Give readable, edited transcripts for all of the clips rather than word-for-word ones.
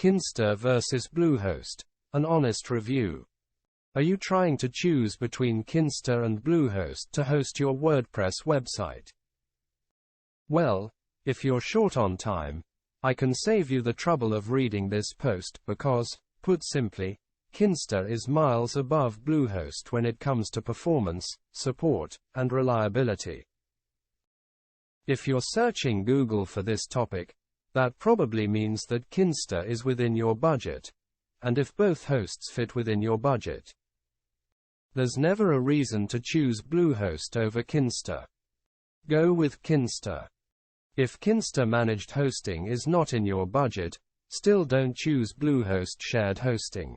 Kinsta versus Bluehost, an honest review. Are you trying to choose between Kinsta and Bluehost to host your WordPress website? Well, if you're short on time, I can save you the trouble of reading this post because, put simply, Kinsta is miles above Bluehost when it comes to performance, support, and reliability. If you're searching Google for this topic, that probably means that Kinsta is within your budget, and if both hosts fit within your budget, there's never a reason to choose Bluehost over Kinsta. Go with Kinsta. If Kinsta managed hosting is not in your budget, still don't choose Bluehost shared hosting.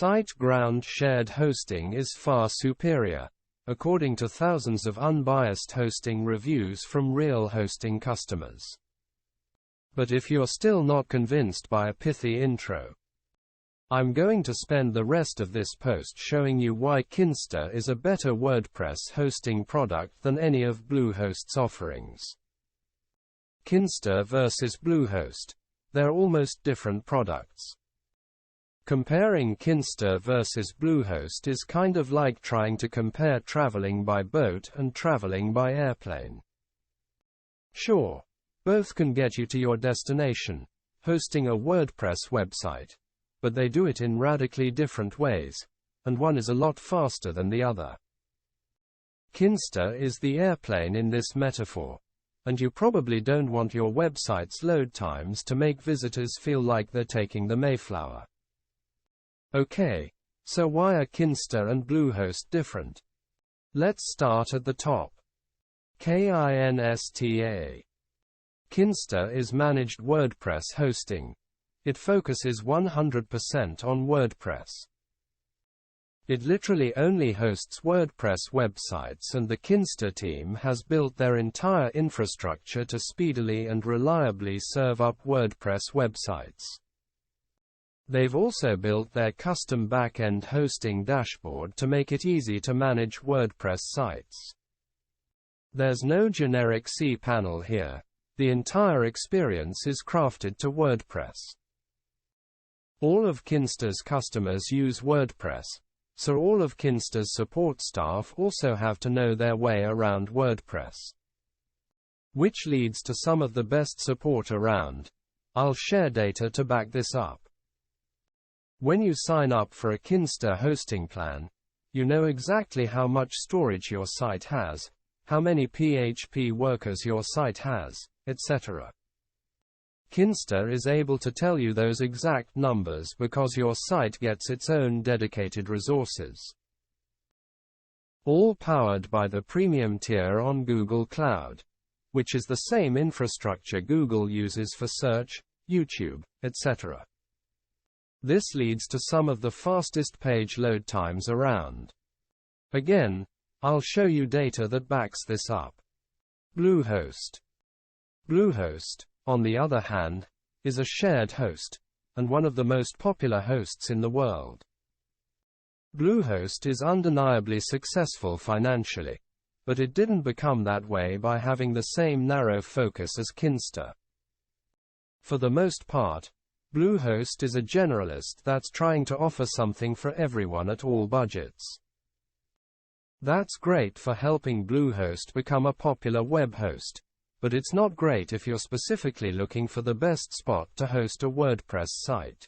SiteGround shared hosting is far superior, according to thousands of unbiased hosting reviews from real hosting customers. But if you're still not convinced by a pithy intro, I'm going to spend the rest of this post showing you why Kinsta is a better WordPress hosting product than any of Bluehost's offerings. Kinsta versus Bluehost. They're almost different products. Comparing Kinsta versus Bluehost is kind of like trying to compare traveling by boat and traveling by airplane. Sure, both can get you to your destination, hosting a WordPress website, but they do it in radically different ways, and one is a lot faster than the other. Kinsta is the airplane in this metaphor, and you probably don't want your website's load times to make visitors feel like they're taking the Mayflower. Okay, so why are Kinsta and Bluehost different? Let's start at the top. Kinsta. Kinsta is managed WordPress hosting. It focuses 100% on WordPress. It literally only hosts WordPress websites, and the Kinsta team has built their entire infrastructure to speedily and reliably serve up WordPress websites. They've also built their custom back-end hosting dashboard to make it easy to manage WordPress sites. There's no generic cPanel here. The entire experience is crafted to WordPress. All of Kinsta's customers use WordPress, so all of Kinsta's support staff also have to know their way around WordPress. Which leads to some of the best support around. I'll share data to back this up. When you sign up for a Kinsta hosting plan, you know exactly how much storage your site has, how many PHP workers your site has, etc. Kinsta is able to tell you those exact numbers because your site gets its own dedicated resources. All powered by the premium tier on Google Cloud, which is the same infrastructure Google uses for search, YouTube, etc. This leads to some of the fastest page load times around. Again, I'll show you data that backs this up. Bluehost. Bluehost, on the other hand, is a shared host, and one of the most popular hosts in the world. Bluehost is undeniably successful financially, but it didn't become that way by having the same narrow focus as Kinsta. For the most part, Bluehost is a generalist that's trying to offer something for everyone at all budgets. That's great for helping Bluehost become a popular web host, but it's not great if you're specifically looking for the best spot to host a WordPress site.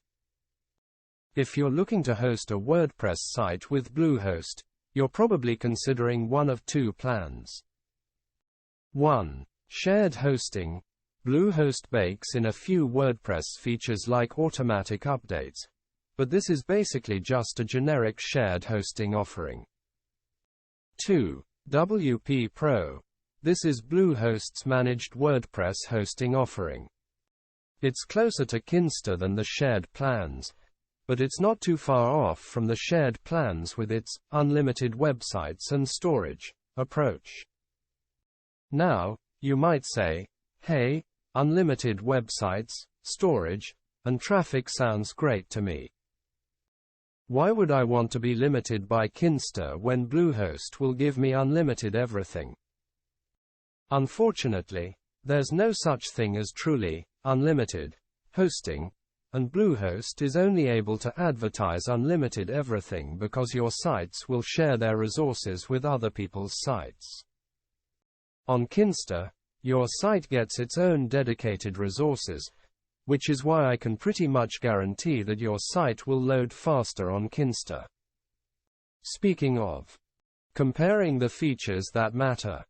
If you're looking to host a WordPress site with Bluehost, you're probably considering one of two plans. 1. Shared hosting. Bluehost bakes in a few WordPress features like automatic updates, but this is basically just a generic shared hosting offering. 2. WP Pro. This is Bluehost's managed WordPress hosting offering. It's closer to Kinsta than the shared plans, but it's not too far off from the shared plans with its unlimited websites and storage approach. Now, you might say, hey, unlimited websites, storage, and traffic sounds great to me. Why would I want to be limited by Kinsta when Bluehost will give me unlimited everything? Unfortunately, there's no such thing as truly unlimited hosting, and Bluehost is only able to advertise unlimited everything because your sites will share their resources with other people's sites. On Kinsta, your site gets its own dedicated resources, which is why I can pretty much guarantee that your site will load faster on Kinsta. Speaking of comparing the features that matter.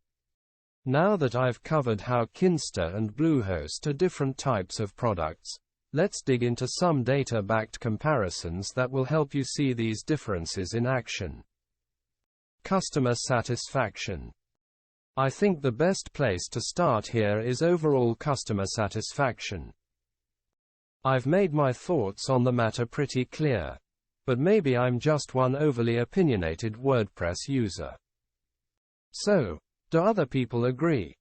Now that I've covered how Kinsta and Bluehost are different types of products, let's dig into some data-backed comparisons that will help you see these differences in action. Customer satisfaction. I think the best place to start here is overall customer satisfaction. I've made my thoughts on the matter pretty clear, but maybe I'm just one overly opinionated WordPress user. So, do other people agree?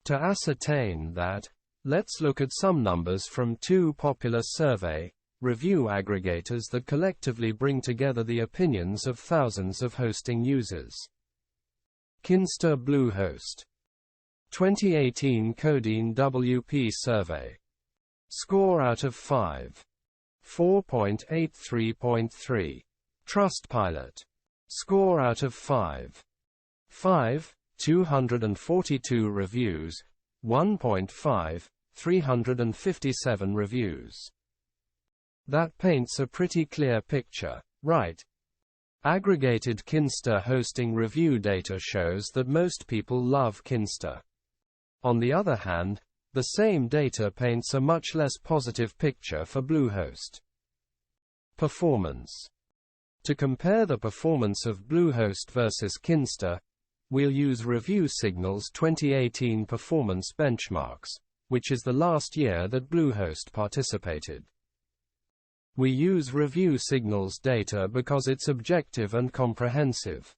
To ascertain that, let's look at some numbers from two popular survey review aggregators that collectively bring together the opinions of thousands of hosting users. Kinsta Bluehost 2018 Codeine WP Survey. Score out of 5. 4.83.3. Trustpilot. Score out of 5. 5. 242 reviews. 1.5. 357 reviews. That paints a pretty clear picture, right? Aggregated Kinsta hosting review data shows that most people love Kinsta. On the other hand, the same data paints a much less positive picture for Bluehost. Performance. To compare the performance of Bluehost versus Kinsta, we'll use Review Signal's 2018 performance benchmarks, which is the last year that Bluehost participated. We use Review Signal's data because it's objective and comprehensive.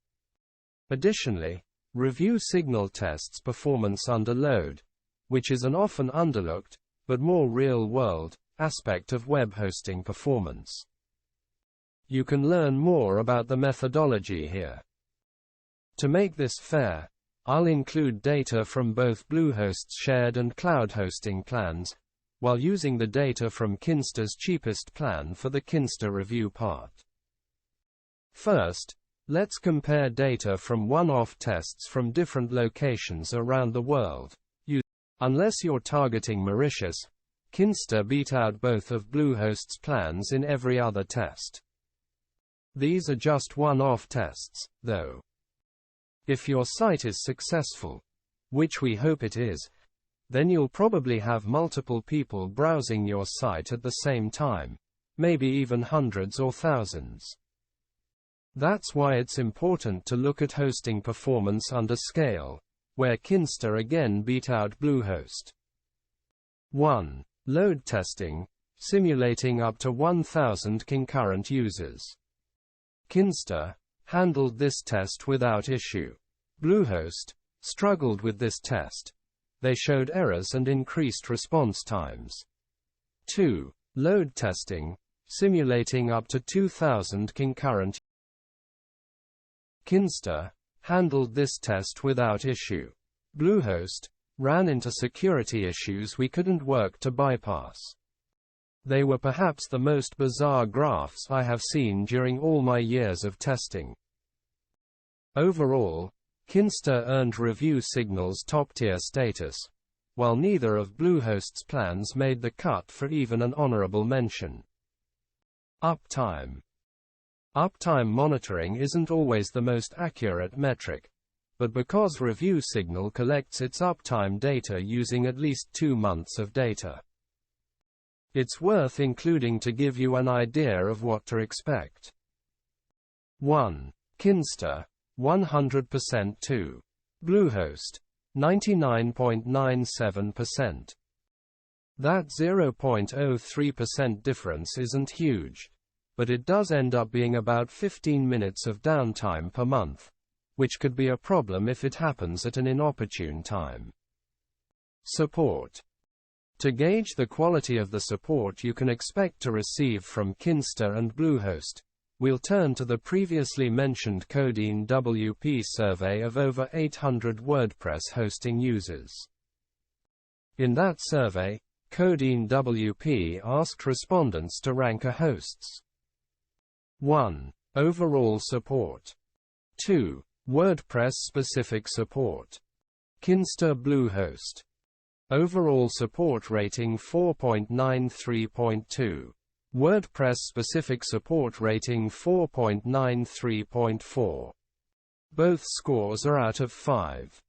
Additionally, Review Signal tests performance under load, which is an often underlooked, but more real-world, aspect of web hosting performance. You can learn more about the methodology here. To make this fair, I'll include data from both Bluehost's shared and cloud hosting plans, while using the data from Kinsta's cheapest plan for the Kinsta review part. First, let's compare data from one-off tests from different locations around the world. Unless you're targeting Mauritius, Kinsta beat out both of Bluehost's plans in every other test. These are just one-off tests, though. If your site is successful, which we hope it is, then you'll probably have multiple people browsing your site at the same time, maybe even hundreds or thousands. That's why it's important to look at hosting performance under scale, where Kinsta again beat out Bluehost. 1. Load testing, simulating up to 1,000 concurrent users. Kinsta handled this test without issue. Bluehost struggled with this test. They showed errors and increased response times. 2. Load testing, simulating up to 2,000 concurrent. Kinsta handled this test without issue. Bluehost ran into security issues we couldn't work to bypass. They were perhaps the most bizarre graphs I have seen during all my years of testing. Overall, Kinsta earned Review Signal's top-tier status, while neither of Bluehost's plans made the cut for even an honorable mention. Uptime. Uptime monitoring isn't always the most accurate metric, but because Review Signal collects its uptime data using at least 2 months of data, it's worth including to give you an idea of what to expect. 1. Kinsta, 100%. 2. Bluehost, 99.97%. That 0.03% difference isn't huge, but it does end up being about 15 minutes of downtime per month, which could be a problem if it happens at an inopportune time. Support. To gauge the quality of the support you can expect to receive from Kinsta and Bluehost, we'll turn to the previously mentioned Codeine WP survey of over 800 WordPress hosting users. In that survey, Codeine WP asked respondents to rank a host's 1. Overall support. 2. WordPress-specific support. Kinsta Bluehost. Overall support rating 4.93.2. WordPress-specific support rating 4.93.4. Both scores are out of 5.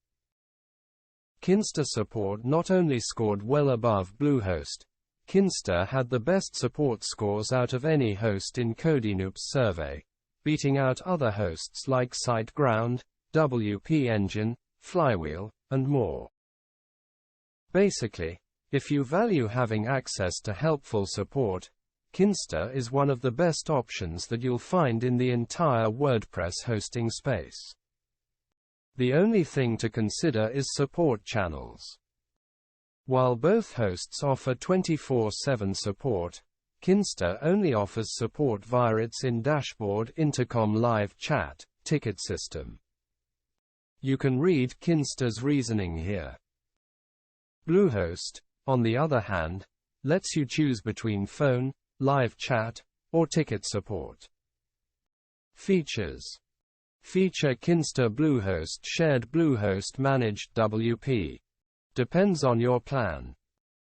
Kinsta support not only scored well above Bluehost, Kinsta had the best support scores out of any host in Codeine's survey, beating out other hosts like SiteGround, WP Engine, Flywheel, and more. Basically, if you value having access to helpful support, Kinsta is one of the best options that you'll find in the entire WordPress hosting space. The only thing to consider is support channels. While both hosts offer 24/7 support, Kinsta only offers support via its in-dashboard intercom live chat ticket system. You can read Kinsta's reasoning here. Bluehost, on the other hand, lets you choose between phone, live chat, or ticket support. Features. Feature Kinsta Bluehost Shared Bluehost Managed WP. Depends on your plan.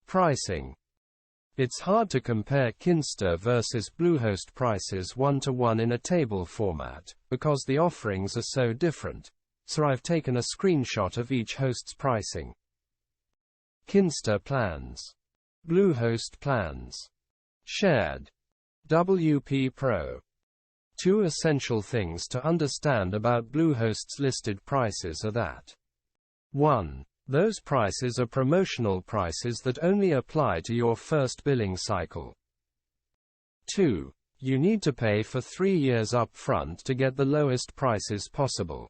Pricing. It's hard to compare Kinsta versus Bluehost prices one-to-one in a table format, because the offerings are so different, so I've taken a screenshot of each host's pricing. Kinsta plans. Bluehost plans. Shared. WP Pro. Two essential things to understand about Bluehost's listed prices are that 1. Those prices are promotional prices that only apply to your first billing cycle. 2. You need to pay for 3 years up front to get the lowest prices possible.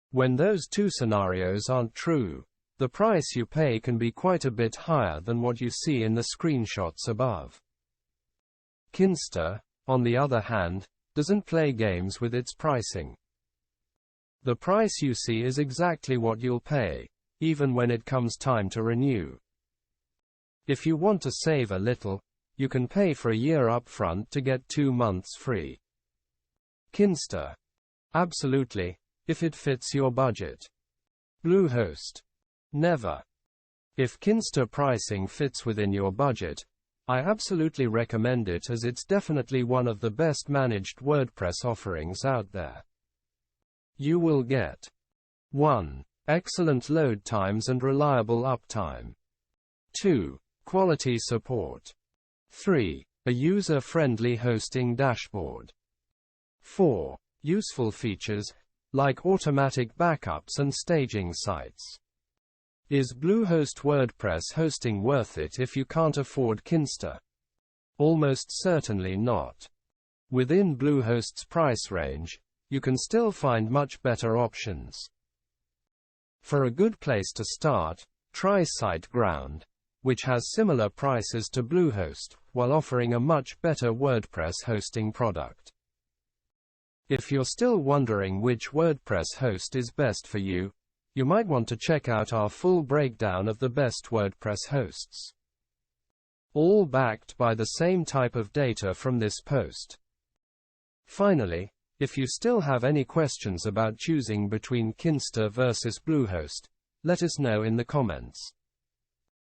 When those two scenarios aren't true, the price you pay can be quite a bit higher than what you see in the screenshots above. Kinsta, on the other hand, doesn't play games with its pricing. The price you see is exactly what you'll pay, even when it comes time to renew. If you want to save a little, you can pay for a year upfront to get 2 months free. Kinsta. Absolutely, if it fits your budget. Bluehost. Never. If Kinsta pricing fits within your budget, I absolutely recommend it, as it's definitely one of the best managed WordPress offerings out there. You will get 1. Excellent load times and reliable uptime. 2. Quality support. 3. A user-friendly hosting dashboard. 4. Useful features, like automatic backups and staging sites. Is Bluehost WordPress hosting worth it if you can't afford Kinsta? Almost certainly not. Within Bluehost's price range, you can still find much better options. For a good place to start, try SiteGround, which has similar prices to Bluehost, while offering a much better WordPress hosting product. If you're still wondering which WordPress host is best for you, you might want to check out our full breakdown of the best WordPress hosts. All backed by the same type of data from this post. Finally, if you still have any questions about choosing between Kinsta versus Bluehost, let us know in the comments.